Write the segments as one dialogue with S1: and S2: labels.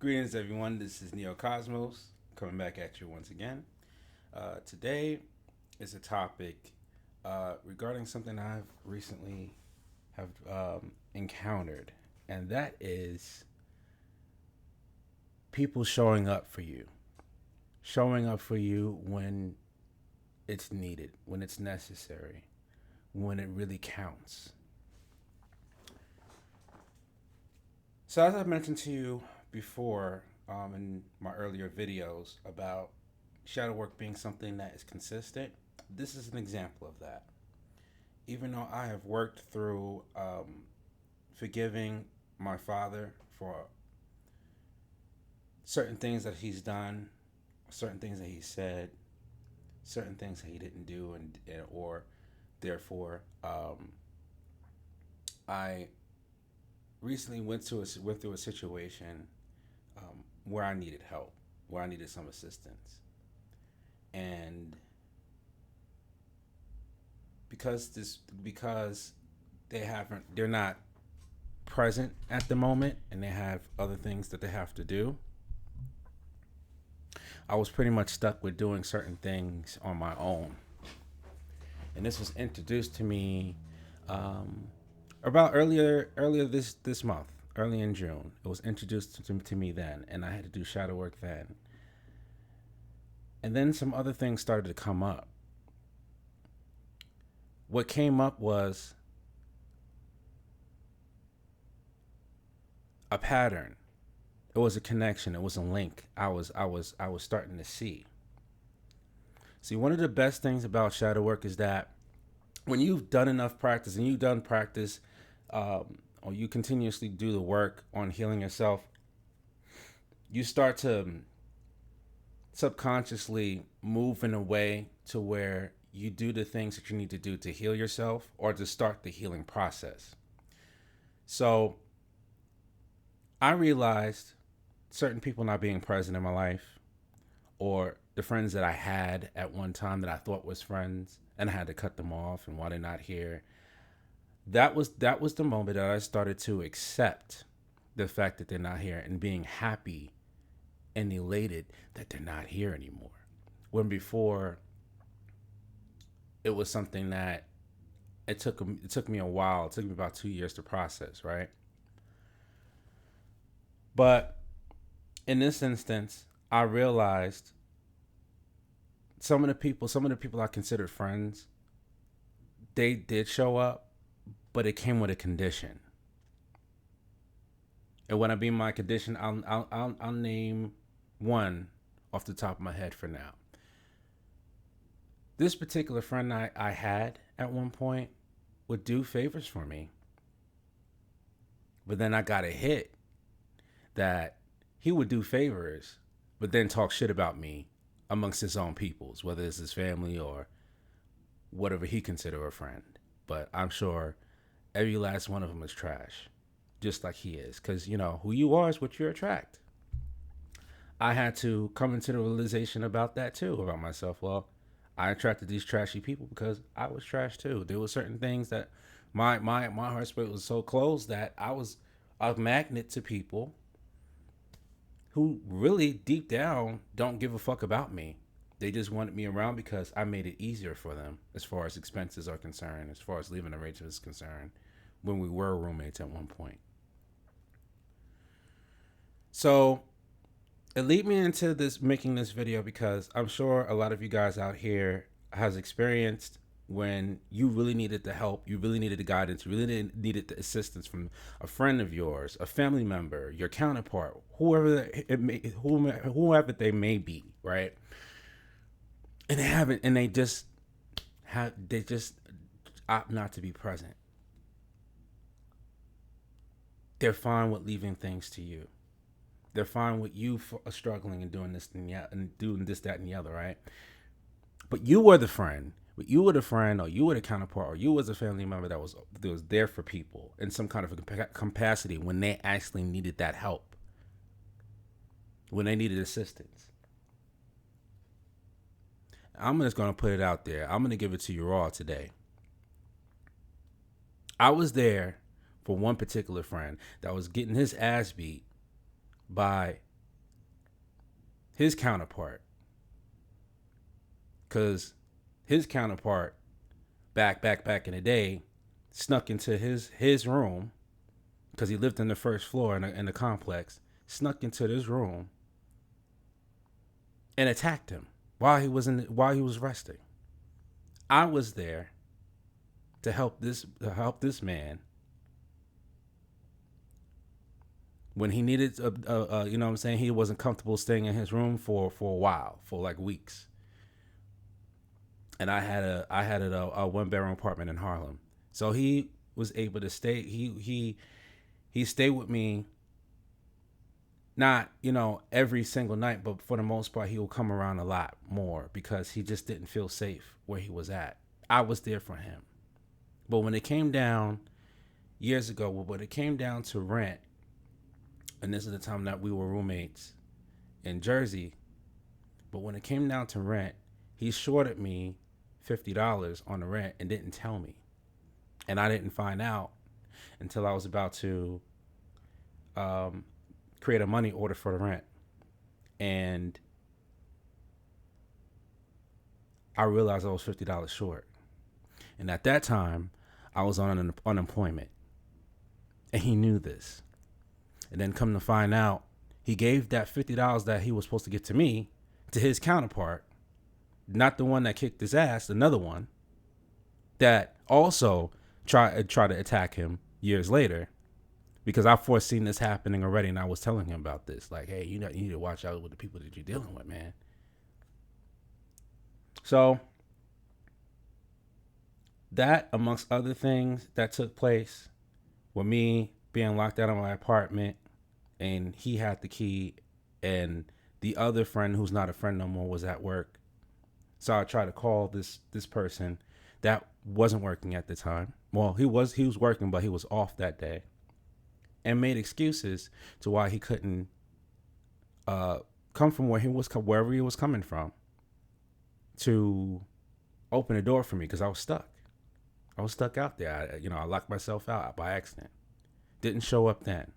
S1: Greetings, everyone. This is Neo Cosmos coming back at you once again. Today is a topic regarding something I've recently have encountered, and that is people showing up for you when it's needed, when it's necessary, when it really counts. So, as I mentioned to you before in my earlier videos about shadow work being something that is consistent, this is an example of that. Even though I have worked through forgiving my father for certain things that he's done, certain things that he said, certain things that he didn't do, and or therefore, I recently went through a situation where I needed help, where I needed some assistance, and because they're not present at the moment and they have other things that they have to do. I was pretty much stuck with doing certain things on my own, and this was introduced to me um, about earlier this month, early in June. It was introduced to me then, and I had to do shadow work then. And then some other things started to come up. What came up was a pattern. It was a connection. It was a link. I was starting to see. See, one of the best things about shadow work is that when you've done enough practice and you've done practice, or you continuously do the work on healing yourself, you start to subconsciously move in a way to where you do the things that you need to do to heal yourself or to start the healing process. So I realized certain people not being present in my life, or the friends that I had at one time that I thought was friends, and I had to cut them off, and why they're not here. That was the moment that I started to accept the fact that they're not here and being happy and elated that they're not here anymore. When before it was something that it took me a while. It took me about 2 years to process, right? But in this instance, I realized some of the people I considered friends, they did show up, but it came with a condition. And when I mean my condition, I'll name one off the top of my head for now. This particular friend I had at one point would do favors for me, but then I got a hit that he would do favors, but then talk shit about me amongst his own peoples, whether it's his family or whatever he consider a friend. But I'm sure every last one of them is trash, just like he is, because who you are is what you attract. I had to come into the realization about that too, about myself. Well, I attracted these trashy people because I was trash too. There were certain things that my heart space was so closed that I was a magnet to people who really deep down don't give a fuck about me. They just wanted me around because I made it easier for them as far as expenses are concerned, as far as living arrangements is concerned, when we were roommates at one point. So it lead me into this making this video because I'm sure a lot of you guys out here has experienced when you really needed the help, you really needed the guidance, you really needed the assistance from a friend of yours, a family member, your counterpart, whoever they may be, right? And they haven't, and they just opt not to be present. They're fine with leaving things to you. They're fine with you struggling and doing this and doing this, that, and the other, right? But you were the friend. But you were the friend, or you were the counterpart, or you was a family member that was there for people in some kind of a capacity when they actually needed that help, when they needed assistance. I'm just gonna put it out there. I'm gonna give it to you raw today. I was there for one particular friend that was getting his ass beat by his counterpart, because his counterpart back in the day snuck into his room because he lived in the first floor in the complex. Snuck into this room and attacked him while he was resting. I was there to help this man when he needed you know what I'm saying, he wasn't comfortable staying in his room for a while, for like weeks. And I had a one bedroom apartment in Harlem. So he was able to stay. He stayed with me, not, you know, every single night, but for the most part he would come around a lot more because he just didn't feel safe where he was at. I was there for him. But when it came down years ago, when it came down to rent, and this is the time that we were roommates in Jersey, but when it came down to rent, he shorted me $50 on the rent and didn't tell me. And I didn't find out until I was about to create a money order for the rent. And I realized I was $50 short. And at that time, I was on unemployment. And he knew this. And then come to find out, he gave that $50 that he was supposed to give to me to his counterpart, not the one that kicked his ass, another one that also tried to attack him years later, because I've foreseen this happening already, and I was telling him about this. Like, hey, you need to watch out with the people that you're dealing with, man. So that, amongst other things that took place, with me being locked out of my apartment, and he had the key, and the other friend who's not a friend no more was at work. So I tried to call this person that wasn't working at the time. Well, he was working, but he was off that day, and made excuses to why he couldn't come from wherever he was coming from to open the door for me, because I was stuck. I was stuck out there. I locked myself out by accident. Didn't show up then.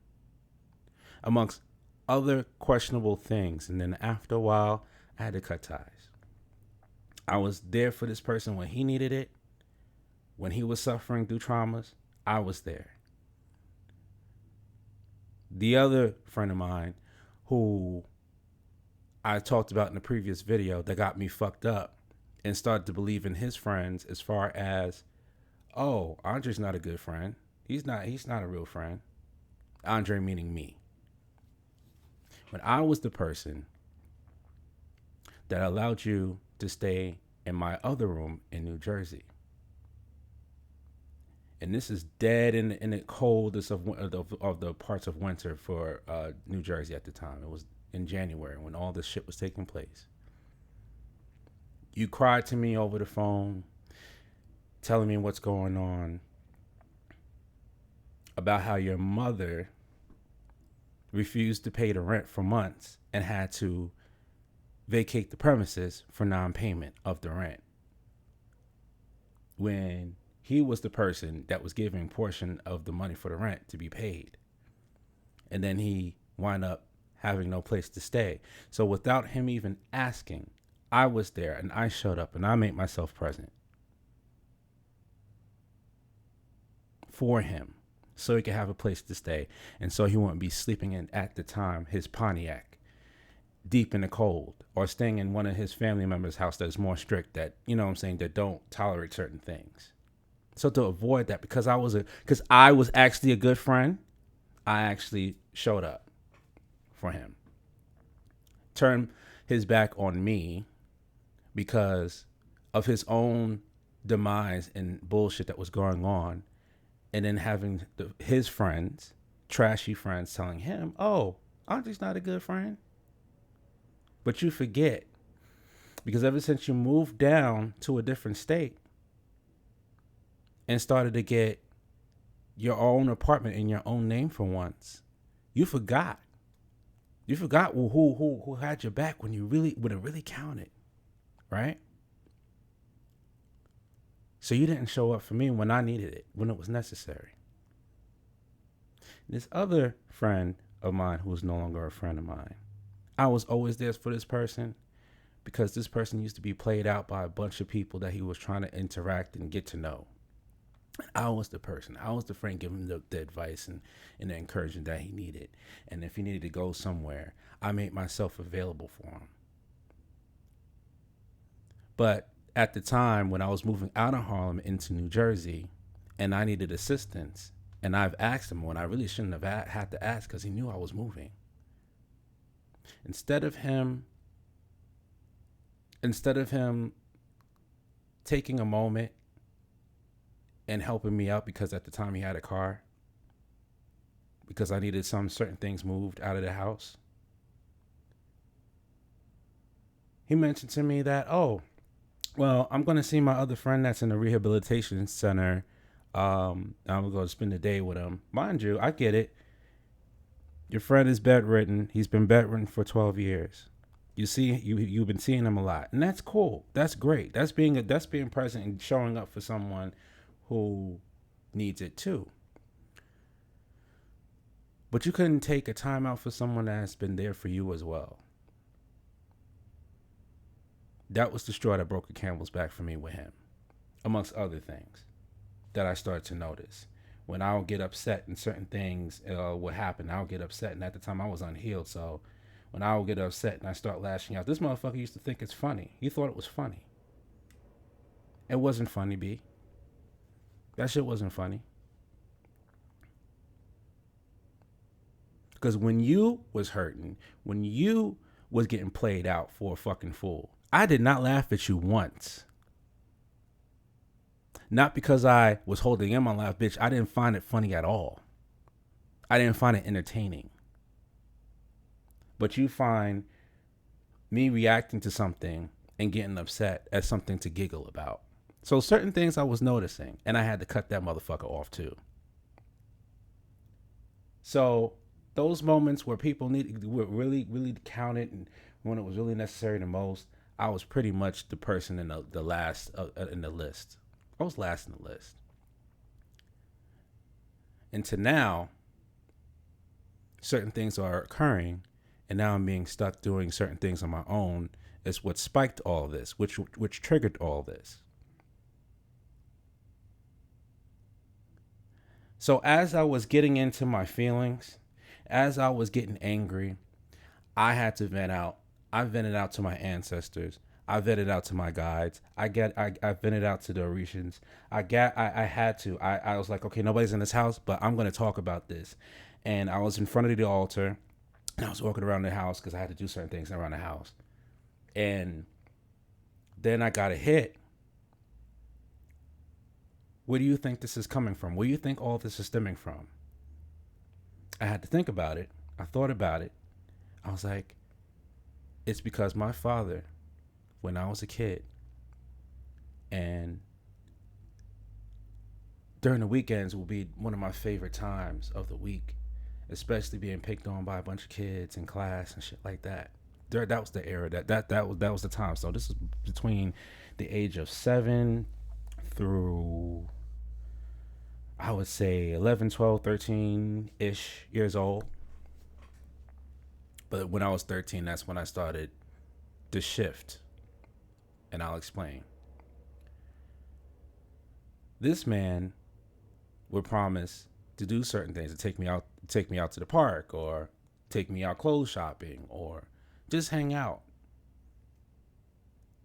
S1: Amongst other questionable things. And then after a while, I had to cut ties. I was there for this person when he needed it. When he was suffering through traumas, I was there. The other friend of mine who I talked about in the previous video that got me fucked up and started to believe in his friends as far as, oh, Andre's not a good friend. He's not a real friend. Andre meaning me. When I was the person that allowed you to stay in my other room in New Jersey. And this is dead in the coldest of the parts of winter for New Jersey at the time. It was in January when all this shit was taking place. You cried to me over the phone, telling me what's going on, about how your mother refused to pay the rent for months and had to vacate the premises for non-payment of the rent, when he was the person that was giving portion of the money for the rent to be paid. And then he wound up having no place to stay. So without him even asking, I was there and I showed up and I made myself present for him so he could have a place to stay. And so he wouldn't be sleeping in, at the time, his Pontiac deep in the cold, or staying in one of his family members' house that's more strict, that, you know what I'm saying, that don't tolerate certain things. So to avoid that, because I was actually a good friend, I actually showed up for him. Turned his back on me because of his own demise and bullshit that was going on. And then having his friends, trashy friends, telling him, oh, Andre's not a good friend. But you forget, because ever since you moved down to a different state and started to get your own apartment in your own name for once, you forgot. You forgot who had your back when it really counted, right? So you didn't show up for me when I needed it, when it was necessary. This other friend of mine, who is no longer a friend of mine, I was always there for this person because this person used to be played out by a bunch of people that he was trying to interact and get to know. I was the person. I was the friend giving him the advice and the encouragement that he needed. And if he needed to go somewhere, I made myself available for him. But at the time when I was moving out of Harlem into New Jersey and I needed assistance, and I've asked him when I really shouldn't have had to ask because he knew I was moving. Instead of him taking a moment and helping me out because at the time he had a car, because I needed some certain things moved out of the house, he mentioned to me that, oh, well, I'm going to see my other friend that's in a rehabilitation center. I'm going to spend the day with him. Mind you, I get it. Your friend is bedridden. He's been bedridden for 12 years. You've been seeing him a lot, and that's cool. That's great. That's being present and showing up for someone who needs it too. But you couldn't take a time out for someone that has been there for you as well. That was the straw that broke the camel's back for me with him, amongst other things that I started to notice. When I would get upset and certain things would happen, I would get upset. And at the time I was unhealed. So when I would get upset and I start lashing out, this motherfucker used to think it's funny. He thought it was funny. It wasn't funny, B. That shit wasn't funny. Because when you was hurting, when you was getting played out for a fucking fool, I did not laugh at you once. Not because I was holding in my laugh, bitch. I didn't find it funny at all. I didn't find it entertaining. But you find me reacting to something and getting upset as something to giggle about. So certain things I was noticing, and I had to cut that motherfucker off too. So those moments where people were really counted and when it was really necessary the most, I was pretty much the person in the last in the list. I was last in the list. And to now, certain things are occurring, and now I'm being stuck doing certain things on my own is what spiked all this, which triggered all this. So as I was getting into my feelings, as I was getting angry, I had to vent out. I vented out to my ancestors. I vented out to my guides. I vented out to the Orishans. I had to. I was like, okay, nobody's in this house, but I'm going to talk about this. And I was in front of the altar, and I was walking around the house because I had to do certain things around the house. And then I got a hit. Where do you think this is coming from? Where do you think all this is stemming from? I had to think about it. I thought about it. I was like, it's because my father, when I was a kid, and during the weekends will be one of my favorite times of the week, especially being picked on by a bunch of kids in class and shit like that. That was the era. That was the time. So this is between the age of 7 through, I would say 11, 12, 13-ish years old. But when I was 13, that's when I started the shift. And I'll explain. This man would promise to do certain things, to take me out to the park, or take me out clothes shopping, or just hang out,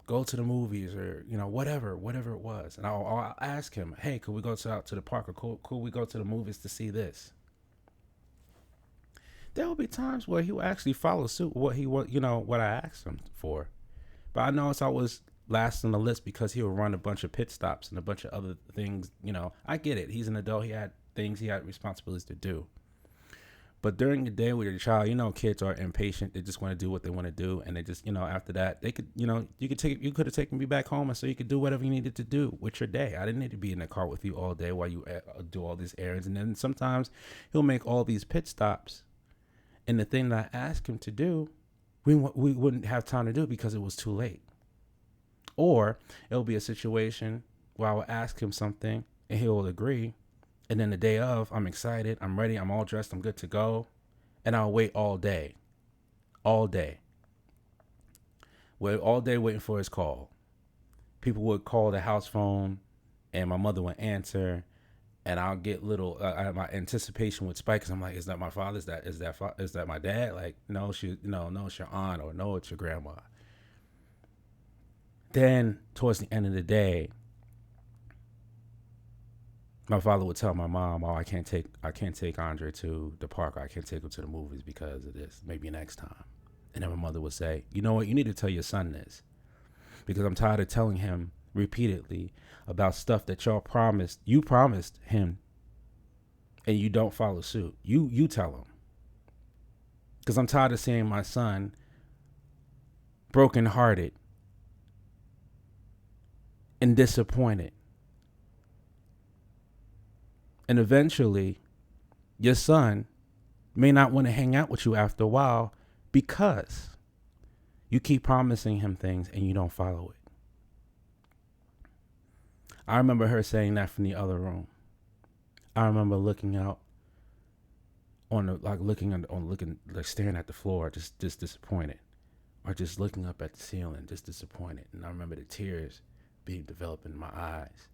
S1: go to the movies, or whatever it was. And I'll ask him, hey, could we go out to the park, or could we go to the movies to see this? There will be times where he will actually follow suit what I asked him for. But I know it's always last on the list because he would run a bunch of pit stops and a bunch of other things. I get it. He's an adult. He had responsibilities to do. But during the day with your child, kids are impatient. They just want to do what they want to do. And they just, after that, they could, you could have taken me back home and so you could do whatever you needed to do with your day. I didn't need to be in the car with you all day while you do all these errands. And then sometimes he'll make all these pit stops. And the thing that I asked him to do, we wouldn't have time to do because it was too late. Or it'll be a situation where I will ask him something and he'll agree. And then the day of, I'm excited, I'm ready, I'm all dressed, I'm good to go. And I'll wait all day all day. All day waiting for his call. People would call the house phone, and my mother would answer, and I'll get little. My anticipation would spike because I'm like, "Is that my father? Is that my dad?" Like, no, no, it's your aunt, or no, it's your grandma. Then towards the end of the day, my father would tell my mom, "Oh, I can't take Andre to the park. Or I can't take him to the movies because of this. Maybe next time." And then my mother would say, "You know what? You need to tell your son this, because I'm tired of telling him repeatedly about stuff that you promised him, and you don't follow suit. You tell him, because I'm tired of seeing my son brokenhearted and disappointed. And eventually, your son may not want to hang out with you after a while because you keep promising him things and you don't follow it." I remember her saying that from the other room. I remember looking out staring at the floor, just disappointed, or just looking up at the ceiling, just disappointed. And I remember the tears being developed in my eyes,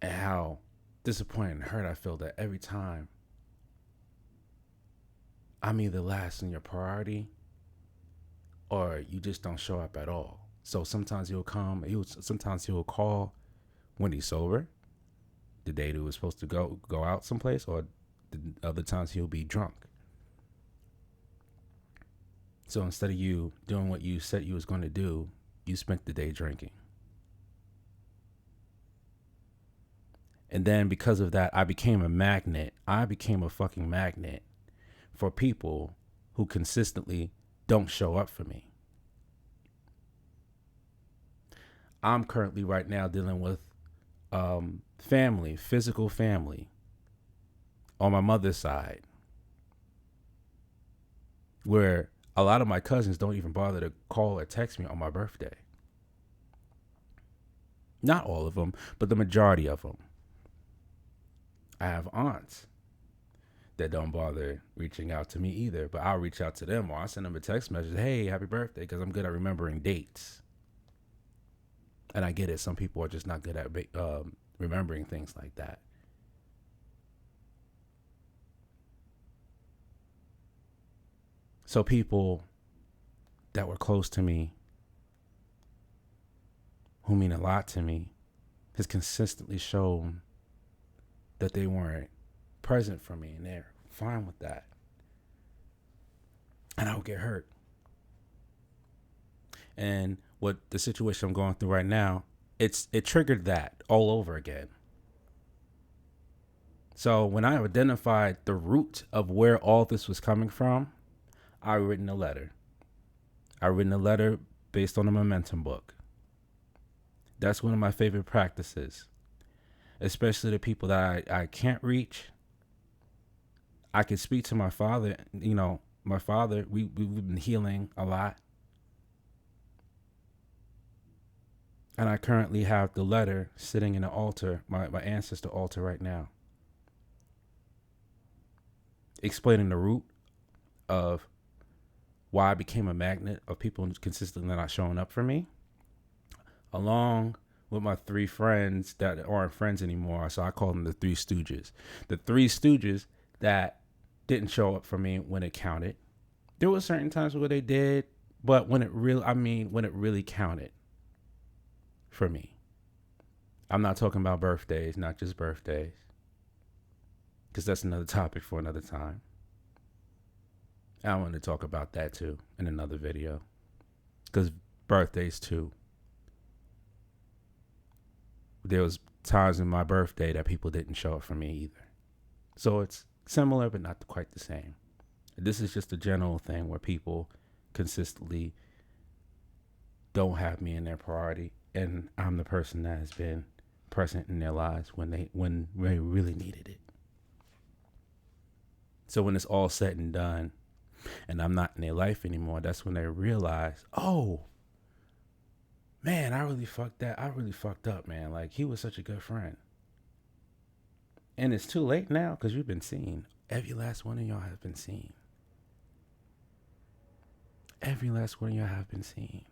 S1: and how disappointed and hurt I feel that every time I'm either last in your priority, or you just don't show up at all. So sometimes sometimes he'll call when he's sober, the day that he was supposed to go out someplace, or the other times he'll be drunk. So instead of you doing what you said you was going to do, you spent the day drinking. And then because of that, I became a magnet. I became a fucking magnet for people who consistently don't show up for me. I'm currently right now dealing with physical family on my mother's side, where a lot of my cousins don't even bother to call or text me on my birthday. Not all of them, but the majority of them. I have aunts that don't bother reaching out to me either, but I'll reach out to them, or I'll send them a text message, "Hey, happy birthday," because I'm good at remembering dates. And I get it. Some people are just not good at remembering things like that. So people that were close to me, who mean a lot to me, has consistently shown that they weren't present for me, and they're fine with that. And I would get hurt. And what the situation I'm going through right now, it triggered that all over again. So when I identified the root of where all this was coming from, I written a letter. I written a letter based on a momentum book. That's one of my favorite practices, especially the people that I can't reach. I could speak to my father. My father, we've been healing a lot. And I currently have the letter sitting in the altar, my ancestor altar right now, explaining the root of why I became a magnet of people consistently not showing up for me, along with my 3 friends that aren't friends anymore. So I call them the 3 Stooges. The 3 Stooges that didn't show up for me when it counted. There were certain times where they did, but when it really counted for me. I'm not talking about birthdays, not just birthdays, because that's another topic for another time. I want to talk about that too in another video, because birthdays too. There was times in my birthday that people didn't show up for me either. So it's similar, but not quite the same. This is just a general thing where people consistently don't have me in their priority, and I'm the person that has been present in their lives when they really needed it. So when it's all said and done, and I'm not in their life anymore, that's when they realize, oh, man, I really fucked up, man. Like, he was such a good friend. And it's too late now, because you've been seen. Every last one of y'all has been seen. Every last one of you have been seen.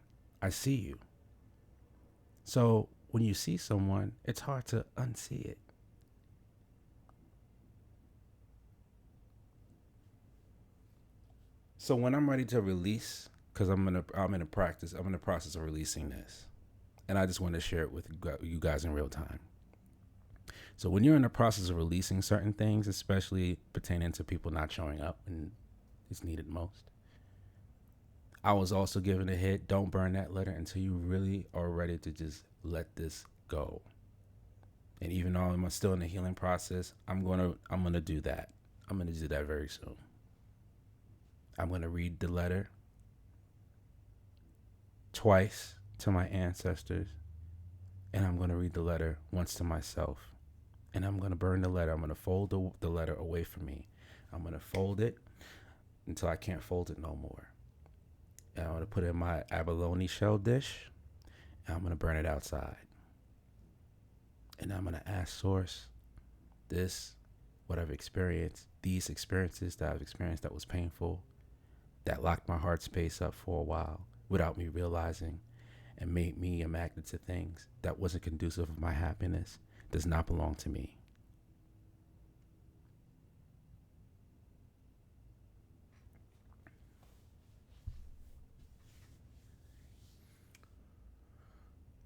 S1: I see you. So when you see someone, it's hard to unsee it. So when I'm ready to release, because I'm in a practice, I'm in the process of releasing this, and I just want to share it with you guys in real time. So when you're in the process of releasing certain things, especially pertaining to people not showing up when it's needed most, I was also given a hit. Don't burn that letter until you really are ready to just let this go. And even though I'm still in the healing process, I'm gonna do that. I'm gonna do that very soon. I'm gonna read the letter twice to my ancestors, and I'm gonna read the letter once to myself. And I'm gonna burn the letter. I'm gonna fold the letter away from me. I'm gonna fold it until I can't fold it no more. And I'm gonna put it in my abalone shell dish, and I'm gonna burn it outside. And I'm gonna ask Source, this, what I've experienced, these experiences that I've experienced that was painful, that locked my heart space up for a while without me realizing, and made me a magnet to things that wasn't conducive of my happiness, does not belong to me.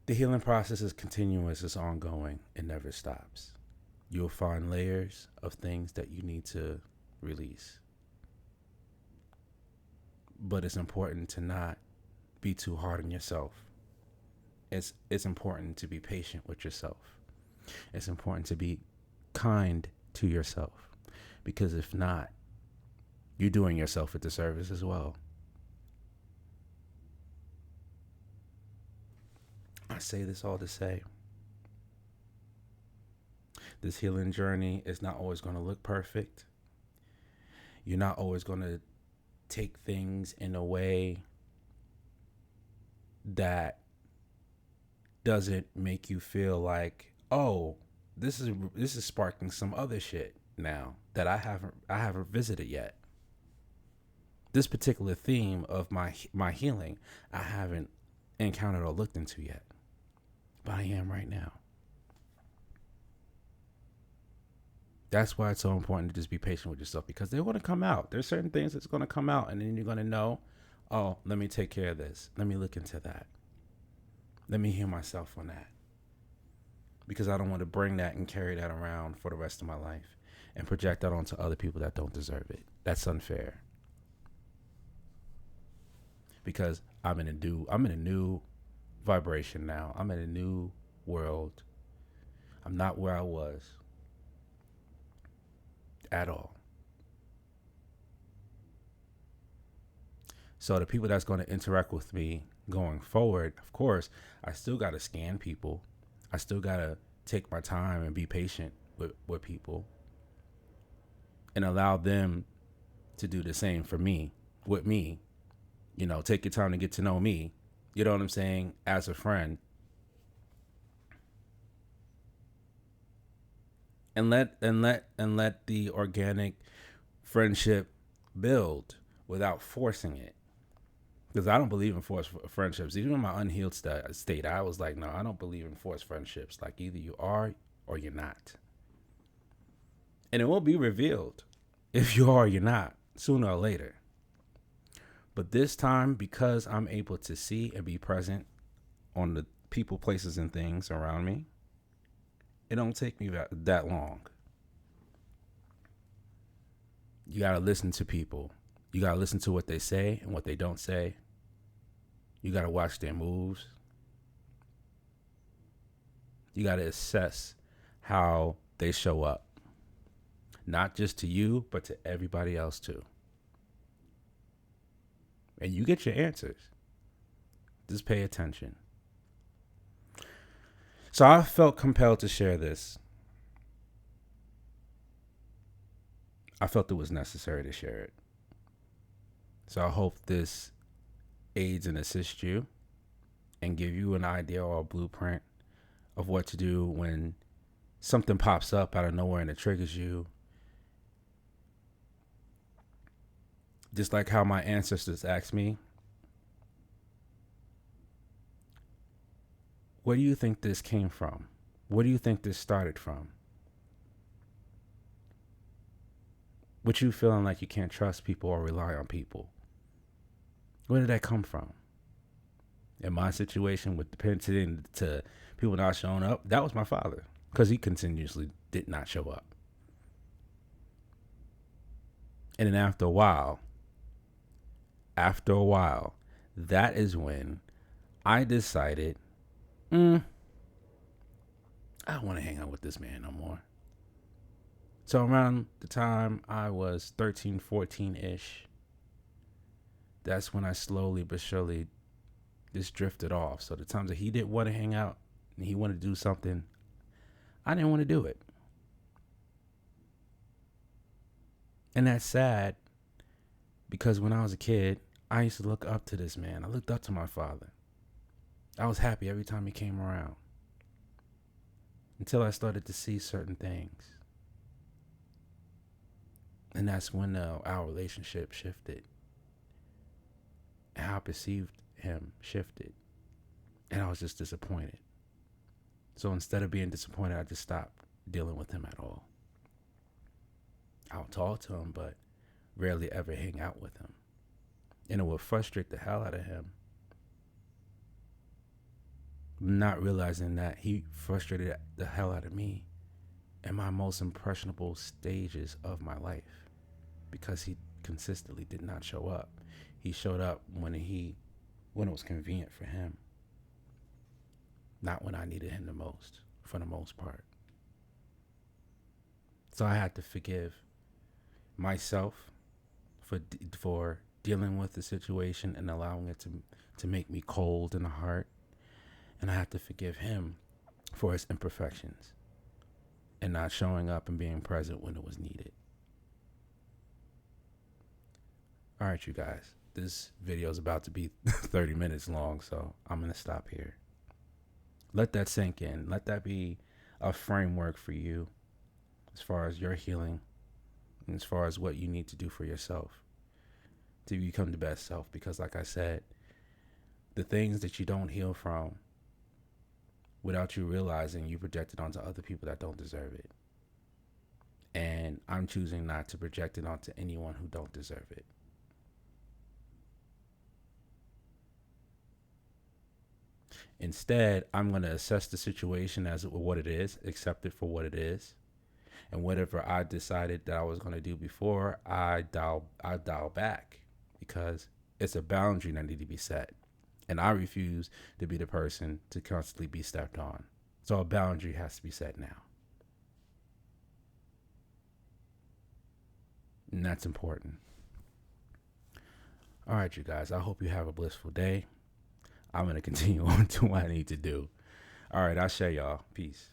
S1: The healing process is continuous, it's ongoing, it never stops. You'll find layers of things that you need to release. But it's important to not be too hard on yourself. It's important to be patient with yourself. It's important to be kind to yourself. Because if not, you're doing yourself a disservice as well. I say this all to say, this healing journey is not always going to look perfect. You're not always going to take things in a way that doesn't make you feel like, oh, this is sparking some other shit now that I haven't visited yet. This particular theme of my healing, I haven't encountered or looked into yet, but I am right now. That's why it's so important to just be patient with yourself, because they're going to come out. There's certain things that's going to come out, and then you're going to know, oh, let me take care of this. Let me look into that. Let me heal myself on that. Because I don't want to bring that and carry that around for the rest of my life and project that onto other people that don't deserve it. That's unfair. Because I'm in a new vibration now. I'm in a new world. I'm not where I was at all. So the people that's going to interact with me going forward, of course, I still got to scan people. I still got to take my time and be patient with people and allow them to do the same for me, with me. You know, take your time to get to know me. You know what I'm saying? As a friend. And let the organic friendship build without forcing it. Because I don't believe in forced friendships. Even in my unhealed state, I was like, no, I don't believe in forced friendships. Like, either you are or you're not. And it will be revealed if you are or you're not, sooner or later. But this time, because I'm able to see and be present on the people, places, and things around me, it don't take me that long. You got to listen to people. You got to listen to what they say and what they don't say. You got to watch their moves. You got to assess how they show up. Not just to you, but to everybody else too. And you get your answers. Just pay attention. So I felt compelled to share this. I felt it was necessary to share it. So I hope this aids and assists you and give you an idea or a blueprint of what to do when something pops up out of nowhere and it triggers you. Just like how my ancestors asked me, Where do you think this came from? Where do you think this started from? With you feeling like you can't trust people or rely on people. Where did that come from? In my situation with the pension to people not showing up, that was my father. Because he continuously did not show up. And then after a while, that is when I decided, I don't want to hang out with this man no more. So around the time I was 13, 14-ish, that's when I slowly but surely just drifted off. So the times that he didn't want to hang out and he wanted to do something, I didn't want to do it. And that's sad because when I was a kid, I used to look up to this man. I looked up to my father. I was happy every time he came around until I started to see certain things. And that's when our relationship shifted. And how I perceived him shifted. And I was just disappointed. So instead of being disappointed, I just stopped dealing with him at all. I'll talk to him, but rarely ever hang out with him. And it would frustrate the hell out of him. Not realizing that he frustrated the hell out of me in my most impressionable stages of my life. Because he consistently did not show up. He showed up when it was convenient for him. Not when I needed him the most, for the most part. So I had to forgive myself for dealing with the situation and allowing it to make me cold in the heart. And I had to forgive him for his imperfections and not showing up and being present when it was needed. All right, you guys, this video is about to be 30 minutes long, so I'm going to stop here. Let that sink in. Let that be a framework for you as far as your healing and as far as what you need to do for yourself to become the best self. Because like I said, the things that you don't heal from without you realizing, you project it onto other people that don't deserve it. And I'm choosing not to project it onto anyone who don't deserve it. Instead, I'm going to assess the situation as what it is, accept it for what it is. And whatever I decided that I was going to do before, I dial back because it's a boundary that needs to be set. And I refuse to be the person to constantly be stepped on. So a boundary has to be set now. And that's important. All right, you guys, I hope you have a blissful day. I'm going to continue on to what I need to do. All right, I'll share y'all. Peace.